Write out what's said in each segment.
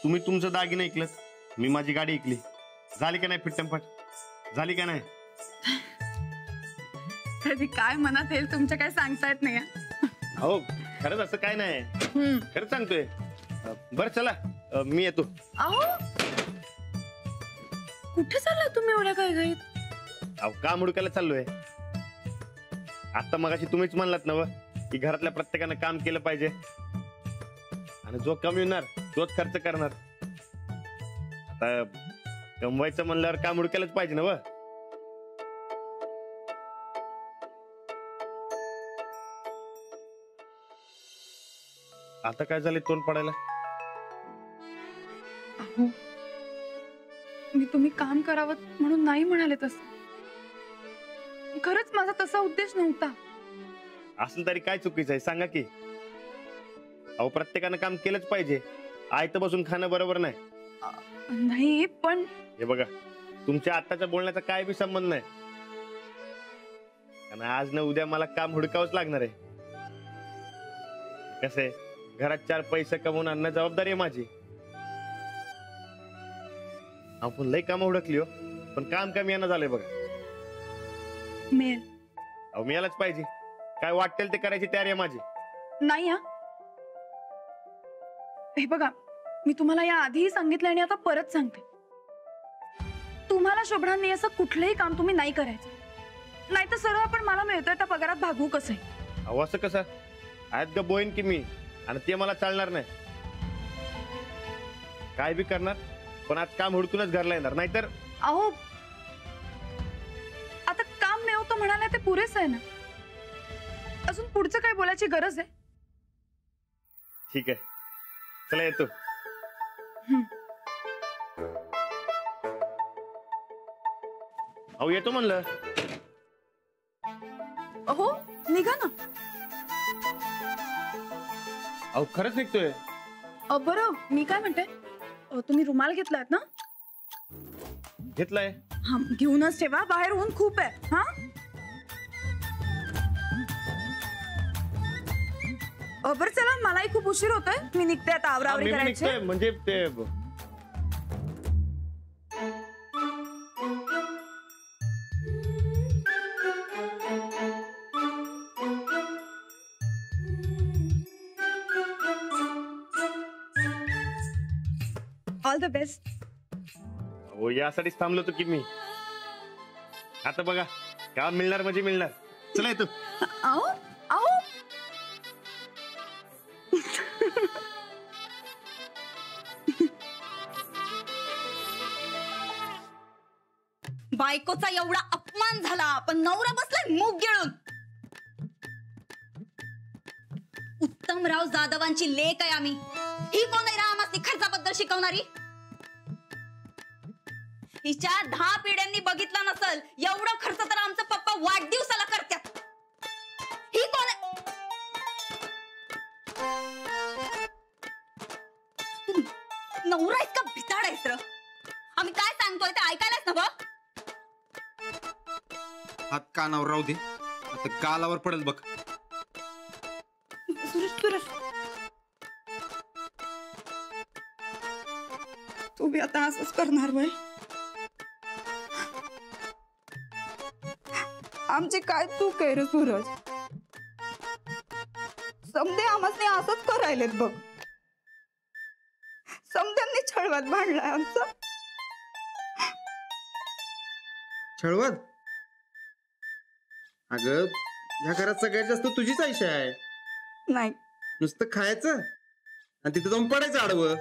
तुम्ही तुमचं दागिने ऐकलं, मी माझी गाडी ऐकली. झाली का नाही फिट्टमफट? झाली का नाही? कधी काय मनात येईल तुमच्या काय सांगता येत नाही. हो खरंच असं काय नाही, खरंच सांगतोय. बरं चला मी येतो. अहो कुठे चालला तुम्ही एवढ्या काय घाईत? अहो काम हुडकायला चाललोय. आता मगाशी तुम्हीच म्हणलात ना की घरातल्या प्रत्येकानं काम केलं पाहिजे आणि जो कमविणार तोच खर्च करणार. आता कमवायचं म्हणल्यावर काम हुडकायलाच पाहिजे ना. आता काय झाले तोंड पडायला? अहो मी तुम्ही काम करावं म्हणून नाही म्हणाले तसं. खरंच माझा तसा उद्देश नव्हता. असं तरी काय चुकीचं आहे सांगा की. अहो प्रत्येकानं काम केलंच पाहिजे. आयतं बसून खाणं बरोबर नाही. नाही पण हे बघा, तुमच्या आत्ताच्या बोलण्याचा काय बी संबंध नाही. कारण आज ना उद्या मला काम हुडकावंच लागणार आहे. कसं आहे, घरात 4 पैसे कमवून आणणं जबाबदारी आहे माझी. आपण लई कामं हुडकली हो, पण काम कमी येणं झालंय बघा. मेल अहो मिळालंच पाहिजे. काय वाटेल ते करायची तयारी आहे माझी. नाही हा, हे बघा मी तुम्हाला या आधीही सांगितलं आणि आता परत सांगते. तुम्हाला शोभणार नाही असं कुठलंही काम तुम्ही नाही करायचं. नाही तर सरळ आपण मला मिळतोय त्या पगारात भागवू कसं. अहो असं कसं? आहेत ग बोईन की मी, आणि ते मला चालणार नाही. काय बी करणार, पण आज काम हुडकूनच घरला येणार. नाहीतर अहो आता काम मिळवतो म्हणाले ते पुरेच आहे ना. अजून पुढचं काय बोलायची गरज आहे? ठीक आहे चला येतो. अहो येतो म्हणलं. अहो निघा ना. अहो खरंच निघतोय. बरं मी काय म्हणते, तुम्ही रुमाल घेतलात ना? घेतलाय. हा घेऊनच ठेवा, बाहेर ऊन खूप आहे. हा बरं चला, मलाही खूप उशीर होतोय. मी निघते आता, आवरावरी करायची. म्हणजे ते ऑल द बेस्ट. हो यासाठीच थांबलो होतो की मी. आता बघा काम मिळणार म्हणजे मिळणार. चला येतो. आओ आओ बायकोचा एवढा अपमान झाला, पण नवरा बसलाय मूग गिळून. उत्तमराव जाधवांची लेक आहे आम्ही. ही कोण आहे रामासनी खर्चाबद्दल शिकवणारी? हिच्या 10 पिढ्यांनी बघितलं नसल एवढं खर्च तर आमचा पप्पा वाढदिवसाला करतात. ही कोण आहे? नवरा इतका भिताड आहेस र. आम्ही काय सांगतोय ते ऐकायलाच ना. हात कानावर राहू दे, आता गालावर पडेल बघ. सुरेश तू बी आता असंच करणार वय? आमची काय चूक आहे रे सूरज? समदे आम्हाला असंच करायलेत बघ. समद्यांनी छळवत भांडलाय आमचा. छळवत? अगं ह्या घरात सगळ्यात जास्त तुझीच आयशा आहे. नाही नुसतं खायचं आणि तिथं जाऊन पडायचं आडवं.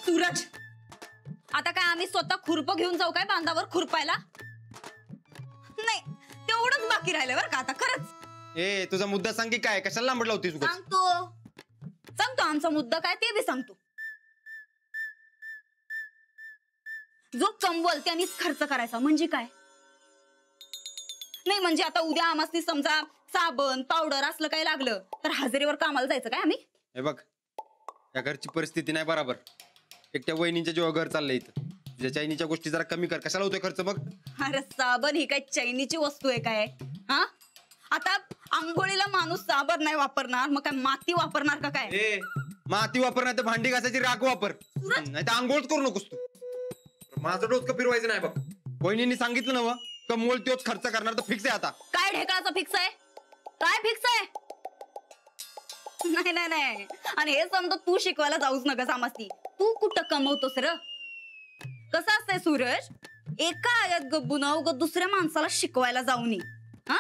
सूरज आता काय आम्ही स्वतः खुरप घेऊन जाऊ काय बांधावर खुरपायला? नाही तेवढंच बाकी राहिलं बरं का आता खरंच. ए तुझा मुद्दा सांग की काय, कशाला लांबड लावतीस? सांगतो आमचा मुद्दा काय ते बी सांगतो. जो कमवल त्यानेच खर्च करायचा म्हणजे काय? नाही म्हणजे आता उद्या आम्हाला समजा साबण पावडर असलं काय लागलं तर हजेरीवर कामाला जायचं काय आम्ही? हे बघ या घरची परिस्थिती नाही बरोबर. एकट्या वहिनीच्या जेव्हा घर चाललंय इथं, तुझ्या चायनीच्या गोष्टी जरा कमी कर. कशाला होतोय खर्च बघ. अरे साबण ही काय चैनीची वस्तू आहे काय? हा आता आंघोळीला माणूस साबण नाही वापरणार मग काय माती वापरणार का काय? माती वापर नाही तर भांडी घासायची राख वापर, नाही तर आंघोळच करू नकोस तू. माझं डोसकं फिरवायचं नाही बघ. वहिनींनी सांगितलं ना व, कमवल तोच खर्च करणार, तर फिक्स आहे आता. काय ढेकळाचं फिक्स आहे? काय फिक्स आहे? नाही नाही नाही, आणि हे समजा तू शिकवायला जाऊच नका समजती. तू कुठं कमवतोस र? कसं असतंय सूरज, एका आयात गब्बून उगाच दुसऱ्या माणसाला शिकवायला जाऊ नये. हा,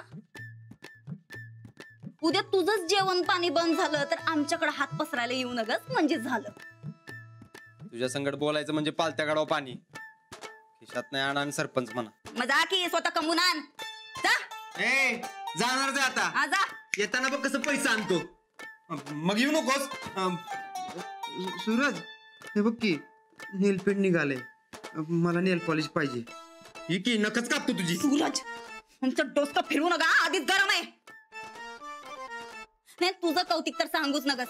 उद्या तुझंच जेवण पाणी बंद झालं तर आमच्याकडे हात पसरायला येऊ नगस म्हणजे झालं. तुझ्या संगत बोलायचं म्हणजे पालत्या गाडाव पाणी. खिशात नाही आणा आणि सरपंच म्हणा. मजा की स्वतः कमवून आण जा. ए, जाणार आता. हा जा. येताना बघ कसं पैसा आणतो. मग येऊ नकोस. सूरज, हे बघ की नेल पेंट निघाले, मला नेल पॉलिश पाहिजे. ही की नखच कापतो तुझी. सूरज, आमचं डोसकं फिरवू नका, आधीच गरम आहे. नाही तुझं कौतिक तर सांगूच नकस.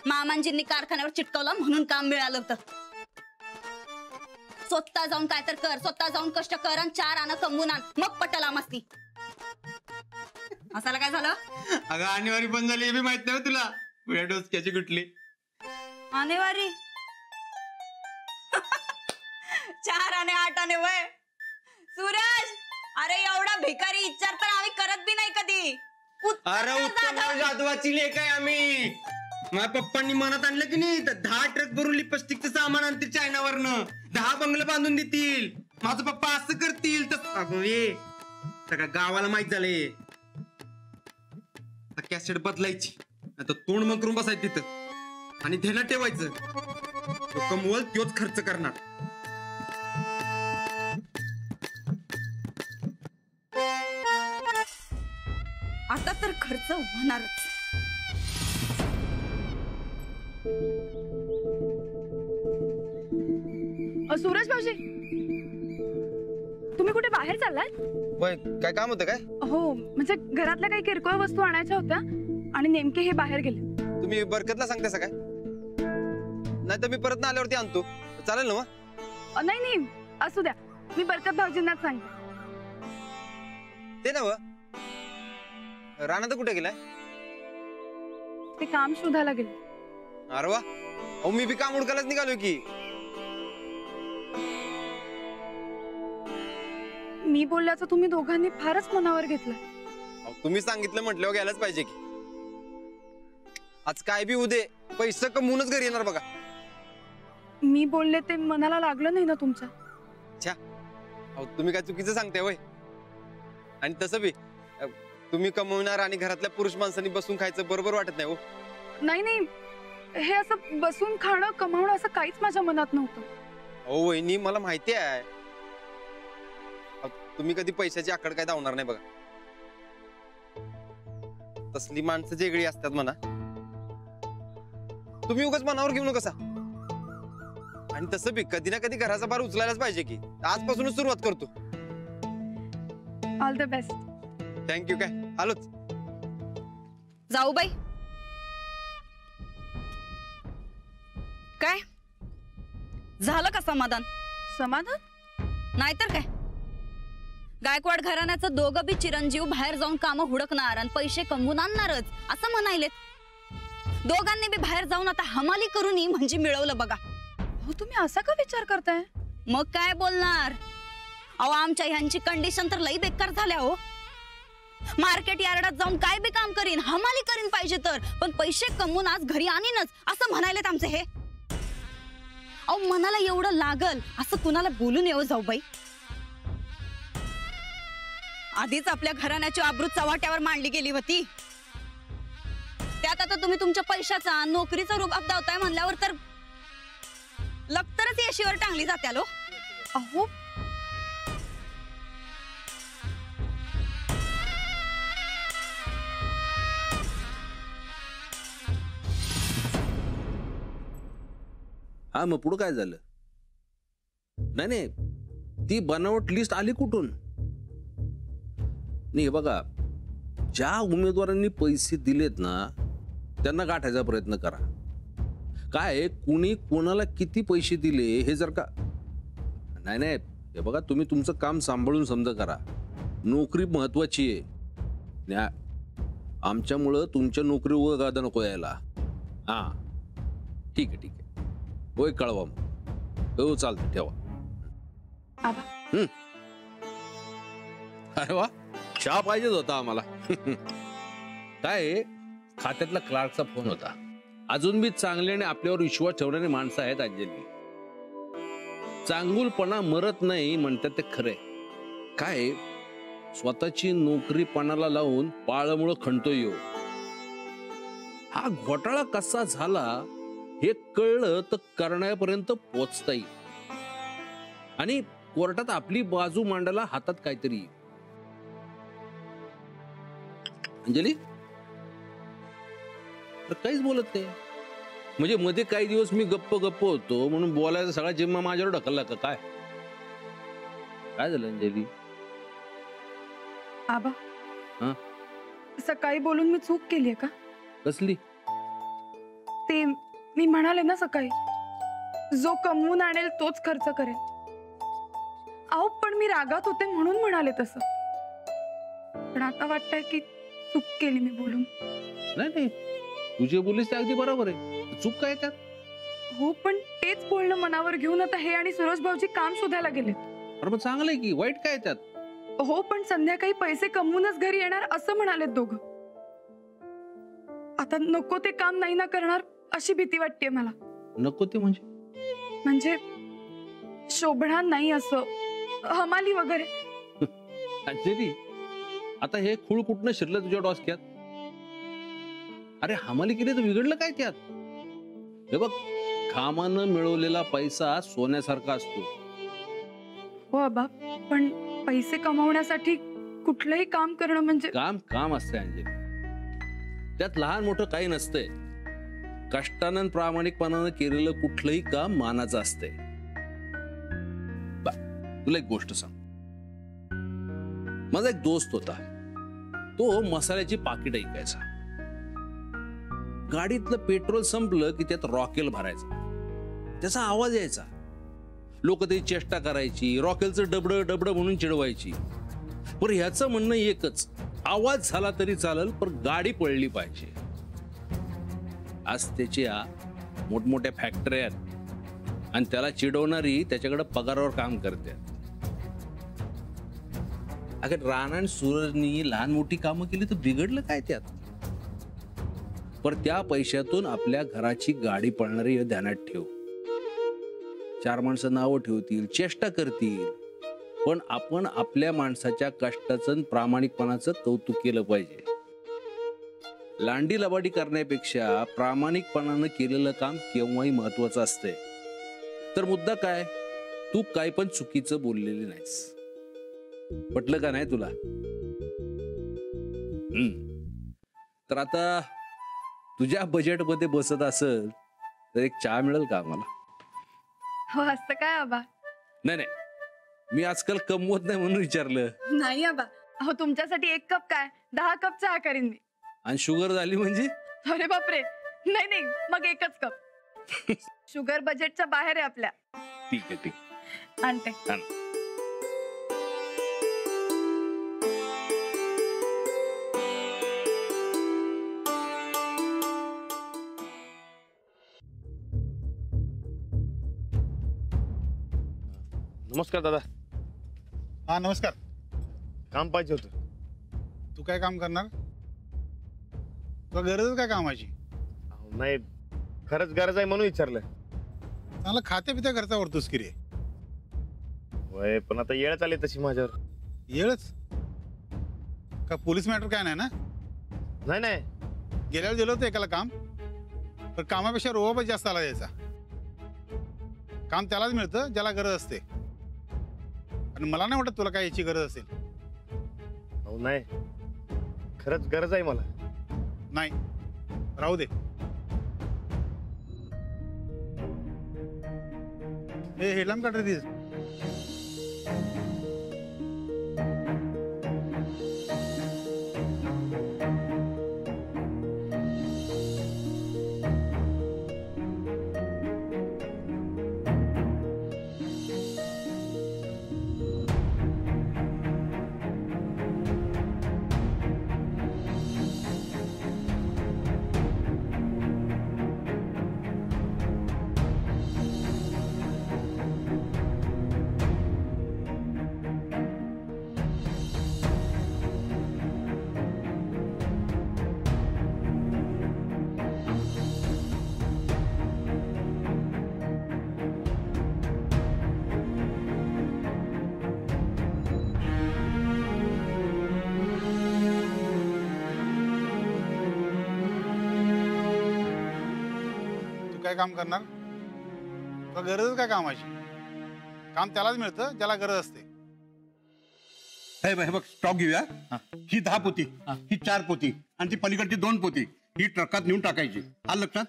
मामांजींनी कारखान्यावर चिटकवलं म्हणून काम मिळालं होतं. स्वतः जाऊन काय तर कर, स्वतः जाऊन कष्ट कर आणि 4 आणा कमवून आण, मग पटला मस्ती. असाला काय झालं? अगं आणेवारी पण झाली, हे बी माहित नाही तुला. पुढ्या डोसक्याची कुठली आणेवारी? 4 आणे 8 आणे वय. सूरज, अरे एवढा भिकारी विचार तर आम्ही करत बी नाही कधी. अरे उत्तम जाधवाची लेख आहे आम्ही. माझ्या पप्पांनी मनात आणलं की नाही, तर 10 ट्रक भरून लिपस्टिकचं सामान आणतील चायनावरनं, 10 बंगलं बांधून देतील. माझं पप्पा असं करतील तर सगळ्या गावाला माहित झालंय. कॅसेट बदलायची, आता तोंड मग करून बसायचं तिथं आणि ध्यानात ठेवायचं, तो कमवल तोच खर्च करणार. आता तर खर्च होणारच. सूरज भाऊजी, तुम्ही कुठे बाहेर चाललाय? काय काम होतं काय? हो, म्हणजे घरातल्या काही किरकोळ वस्तू आणायच्या होत्या आणि नेमके हे बाहेर गेले. तुम्ही बरकतला सांगताय काय? नाही तर मी परत ना आल्यावरती आणतो, चालेल ना मग? नाही नाही, असू द्या, मी बरकत भाऊजींनाच सांगते. ते ना राणा तर कुठे गेलाय? ते काम शोधायला गेले. अरे वा, अहो मी बी काम उडकायलाच निघालो की. मी बोलल्याचं तुम्ही दोघांनी फारच मनावर घेतलंय. अहो तुम्ही सांगितलं म्हटल्यावर गेलाच पाहिजे की. आज काय बी उदे पैसे कमवूनच घरी येणार बघा. मी बोलले ते मनाला लागलं नाही ना तुमच्या? अच्छा, अहो तुम्ही काय चुकीचं सांगताय वय. आणि तसं बी तुम्ही कमवणार आणि घरातल्या पुरुष माणसांनी बसून खायचं बरोबर वाटत नाही हो. नाही नाही, हे असं बसून खाणं कमावणं असं काहीच माझ्या मनात नव्हतं. हो वहिनी, मला माहिती आहे. तुम्ही कधी पैशाची आकड काय धावणार नाही बघा. तसली माणसं वेगळी असतात म्हणा. तुम्ही उगाच मनावर घेऊ नका. आणि तसं बी कधी ना कधी घराचा भार उचलायलाच पाहिजे की. आजपासूनच सुरुवात करतो. All the best. थँक्यू. काय आलोच. जाऊ बाई. काय झालं का समाधान? समाधान? नाहीतर काय, गायकवाड घराण्याचं दोघं बी चिरंजीव बाहेर जाऊन कामं हुडकणार आणि पैसे कमवून आणणारच असं म्हणायलेत. दोघांनी बी बाहेर जाऊन आता हमाली करून म्हणजे मिळवलं बघा. हो, तुम्ही असा का विचार करताय? मग काय बोलणार. अहो आमच्या ह्यांची कंडिशन तर लई बेकार झाल्या हो. मार्केट यार्डात जाऊन काय बी काम करीन, हमाली करीन पाहिजे तर, पण पैसे कमवून आज घरी आणीनच असं म्हणायलेत आमचे हे. अहो मनाला एवढं लागल असं कुणाला बोलून येऊ जाऊ बाई. आधीच आपल्या घराण्याची आबरू चव्हाट्यावर मांडली गेली होती. त्यात आता तुम्ही तुमच्या पैशाचा नोकरीचा रूप अपदावताय म्हणल्यावर तर लक्तरच येशीवर टांगली जाते लो. अहो हा, मग पुढं काय झालं? नाही नाही, ती बनावट लिस्ट आली कुठून? नाही बघा, ज्या उमेदवारांनी पैसे दिलेत ना त्यांना गाठायचा प्रयत्न करा. काय कुणी कोणाला किती पैसे दिले हे जर का नाही नाही, हे बघा तुम्ही तुमचं काम सांभाळून समजा करा. नोकरी महत्वाची आहे. आमच्यामुळं तुमच्या नोकरीवर गादा नको यायला. हा, ठीक आहे होय कळवा मग. हो चालतं ठेवा. आबा अरे वा चहा पाहिजेच होता आम्हाला. काय आहे, खात्यातला क्लार्कचा फोन होता. अजून बी चांगले आणि आपल्यावर विश्वास ठेवणारी माणसं आहेत अंजली. चांगुलपणा मरत नाही म्हणतात ते खरे. काय स्वतःची नोकरी पणाला लावून पाळमुळं खणतोय यो. हा घोटाळा कसा झाला हे कळलं तर करण्यापर्यंत पोचता येईल आणि कोर्टात आपली बाजू मांडायला हातात काहीतरी येईल. अंजली तर काहीच बोलत नाही. म्हणजे मध्ये काही दिवस मी गप्प होतो म्हणून बोलायचा सगळा जिम्मा माझ्यावर ढकलला का काय? काय झालं अंजली? आबा हा? सकाळी बोलून मी चूक केली का? कसली? ते मी म्हणाले ना सकाळी, जो कमवून आणेल तोच खर्च करेल. अहो पण मी रागात होते म्हणून म्हणाले तसं. पण आता वाटतंय की चूक केली मी बोलून. नाही तुझे बोलीस ते अगदी बरोबर आहे. चूक काय त्यात? हो पण तेच बोलणं मनावर घेऊन आता हे आणि सुरेश भाऊजी काम शोधायला गेलेत. अरे मग चांगलं आहे की, वाईट काय त्यात? हो पण संध्याकाळी पैसे कमवूनच घरी येणार असं म्हणालेत दोघं. आता नको ते काम नाही ना करणार अशी भीती वाटते मला. नको ते म्हणजे शोभणार नाही असं हमाली वगैरे. अंजली आता हे खूळ कुठनं शिरलं तुझ्या डोसक्यात? अरे हमाली केली तर बिघडलं काय त्यात? हे बघ कामानं मिळवलेला पैसा सोन्यासारखा असतो. हो आबा पण पैसे कमावण्यासाठी कुठलंही काम करणं म्हणजे काम असतंय अंजली. त्यात लहान मोठं काही नसतंय. कष्टानं प्रामाणिकपणानं केलेलं कुठलंही काम मानाचं असतंय. तुला एक गोष्ट सांग. माझा एक दोस्त होता. तो मसाल्याची पाकिट ऐकायचा. गाडीतलं पेट्रोल संपलं की त्यात रॉकेल भरायचा. त्याचा आवाज यायचा. लोक ते चेष्टा करायची. रॉकेलचं डबड म्हणून चिडवायची. पण ह्याचं म्हणणं एकच, आवाज झाला तरी चालेल पण गाडी पळली पाहिजे. आज त्याच्या मोठमोठ्या फॅक्टरी आहेत आणि त्याला चिडवणारी त्याच्याकडे पगारावर काम करते. अगं राणा आणि सूरजनी लहान मोठी कामं केली तर बिघडलं काय त्यात? पण त्या पैशातून आपल्या घराची गाडी पळणारी हे ध्यानात ठेव. 4 माणसं नावं ठेवतील, चेष्टा करतील, पण आपण आपल्या माणसाच्या कष्टाचं प्रामाणिकपणाचं कौतुक केलं पाहिजे. लांडी लबाडी करण्यापेक्षा प्रामाणिकपणानं केलेलं काम केव्हाही महत्वाचं असतंय. तर मुद्दा काय, तू काय पण चुकीचं बोललेली नाहीस. पटलं का नाही तुला? तर आता तुझ्या बजेटमध्ये बसत असेल तर एक चहा मिळेल का आम्हाला? हो असं काय आबा? नाही मी आजकाल कमवत नाही म्हणून विचारलं. नाही आबा, अहो तुमच्यासाठी 1 कप काय 10 कप चहा करीन मी. आणि शुगर झाली म्हणजे? अरे बापरे, नाही मग 1च कप. शुगर बजेटच्या बाहेर आहे आपल्या. ठीक आहे आणते. नमस्कार दादा. हा नमस्कार. काम पाहिजे होतं. तू काय काम करणार? तुला गरजच काय कामाची? नाही खरंच गरज आहे म्हणून विचारलं. चांगला खात्या पित्या खर्चा वरतोस की रे. वय पण आता येळ आली तशी माझ्यावर. येळच का? पोलीस मॅटर काय नाही ना? नाही गेल्यावर दिलं होतं एकाला काम, तर कामापेक्षा रोबाबत जास्त आला द्यायचा. काम त्यालाच मिळतं ज्याला गरज असते. आणि मला नाही वाटत तुला काय याची गरज असेल. हो नाही खरंच गरज आहे मला. नाही राहू दे. हे हेडलाम काढ रे दिस. काय काम करणार? तुला गरजच काय कामाची? काम त्यालाच मिळतं ज्याला गरज असते. हे बघ स्टॉक घेऊया. ही 10 पोती, ही 4 पोती आणि ती पलीकडची 2 पोती ही ट्रकात नेऊन टाकायची. आलं लक्षात?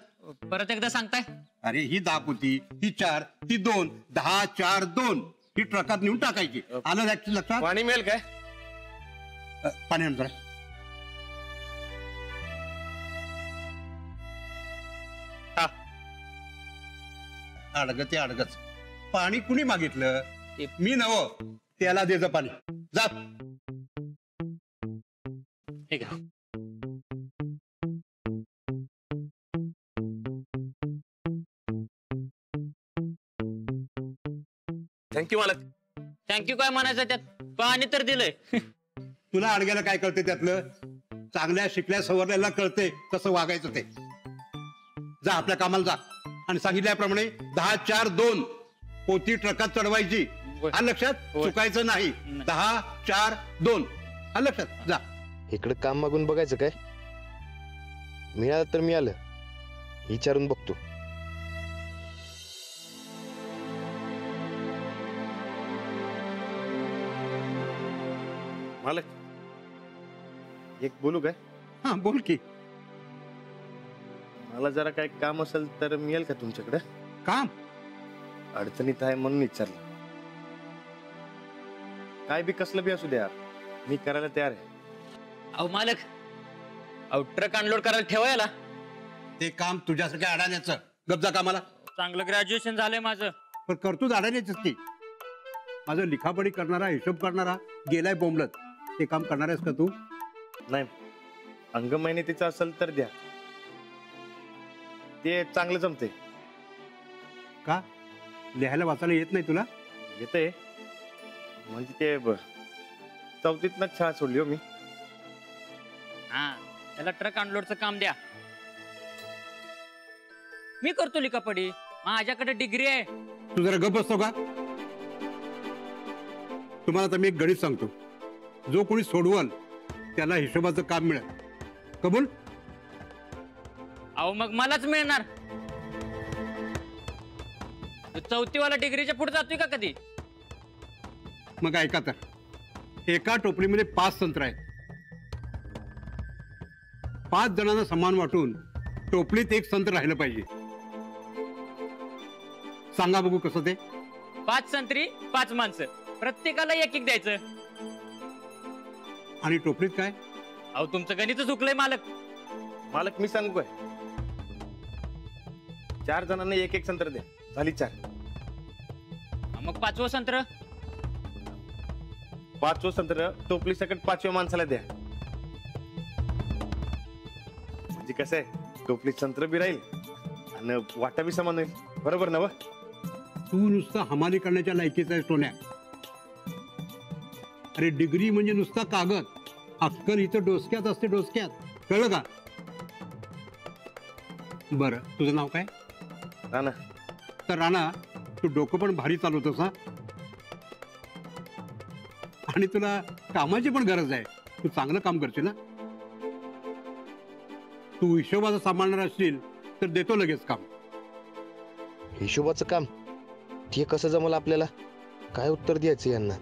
परत एकदा सांगताय? अरे ही 10 पोती, ही 4, ती 2, 10, 4, 2 ही ट्रकात नेऊन टाकायची. आलं लक्षात? पाणी मिळेल काय? पाणी आणतो रे. अडगच पाणी कुणी मागितलं? मी नव. त्याला दे जा पाणी. जा. ठीक आहे. थँक्यू मालक. थँक्यू काय म्हणायचं त्यात? पाणी तर दिलंय. तुला अडग्याला काय कळते त्यातलं? चांगल्या शिकल्या सवरलेला कळते कसं वागायचं ते. जा आपल्या कामाला जा आणि सांगितल्याप्रमाणे 10, 4, 2 पोती ट्रकात चढवायची. आलं लक्षात? चुकायचं नाही. 10, 4, 2 आलं लक्षात? जा. इकडे काम मागून बघायचं काय? मिळालं तर मिळालं, विचारून बघतो. मालक एक बोलू काय? हा बोल की. मला जरा काय काम असेल तर मिळेल का तुमच्याकडे? काम? अडचणीत आहे म्हणून विचारलं. काय बी कसलं बी असू द्या, मी करायला तयार आहे. अहो मालक, अहो ट्रक अनलोड करायला ठेवायला. ते काम तुझ्यासारख्या अडाण्याचं. गपजा कामाला. चांगलं ग्रॅज्युएशन झालंय माझं. पण करतोच अडाण्याच की. माझं लिखापडी करणारा, हिशोब करणारा गेलाय बोंबलत. ते काम करणार आहेस का तू? नाही, अंग मेहनतीचं असेल तर द्या, ते चांगलं जमते. का? लिहायला वाचायला येत नाही तुला? येते म्हणजे ते 4थीतनच शाळा सोडली हो मी. हा, त्याला ट्रक अनलोडचं काम द्या. मी करतो लिखापडी, माझ्याकडे डिग्री आहे. तू जरा गप बसतो का? तुम्हाला तर मी एक गणित सांगतो. जो कोणी सोडवल त्याला हिशोबाचं काम मिळेल. कबूल? अहो मग मलाच मिळणार. 4थीवाला डिग्रीच्या पुढे जातोय का कधी? मग ऐका तर, एका टोपलीमध्ये 5 संत्र आहेत. 5 जणांना समान वाटून टोपलीत एक संत्र राहिलं पाहिजे. सांगा बघू कसं ते? 5 संत्री 5 माणसं, प्रत्येकाला एक एक द्यायचं. आणि टोपलीत काय? अहो तुमचं गणित चुकलंय मालक. मालक मी सांगू काय? 4 जणांना एक एक संत्र द्या, झाली 4. मग 5वं संत्र? 5वं संत्र टोपली सकट 5व्या माणसाला द्या. म्हणजे कसं आहे, टोपली संत्र बी राहील आणि वाटा बी समान होईल. बरोबर ना? तू नुसतं हमाली करण्याच्या लायकीचा आहे टोन्या. अरे डिग्री म्हणजे नुसता कागद. अक्कल इथं डोसक्यात असते, डोसक्यात. कळलं का? बरं, तुझं नाव काय? राणा. तर राणा, तू डोकं पण भारी चालवतोस हा. आणि तुला कामाची पण गरज आहे. तू चांगलं काम करशील ना? तू हिशोबाचं सांभाळणार असशील तर देतो लगेच काम. हिशोबाचं काम? ते कसं जमलं आपल्याला? काय उत्तर द्यायचं यांना?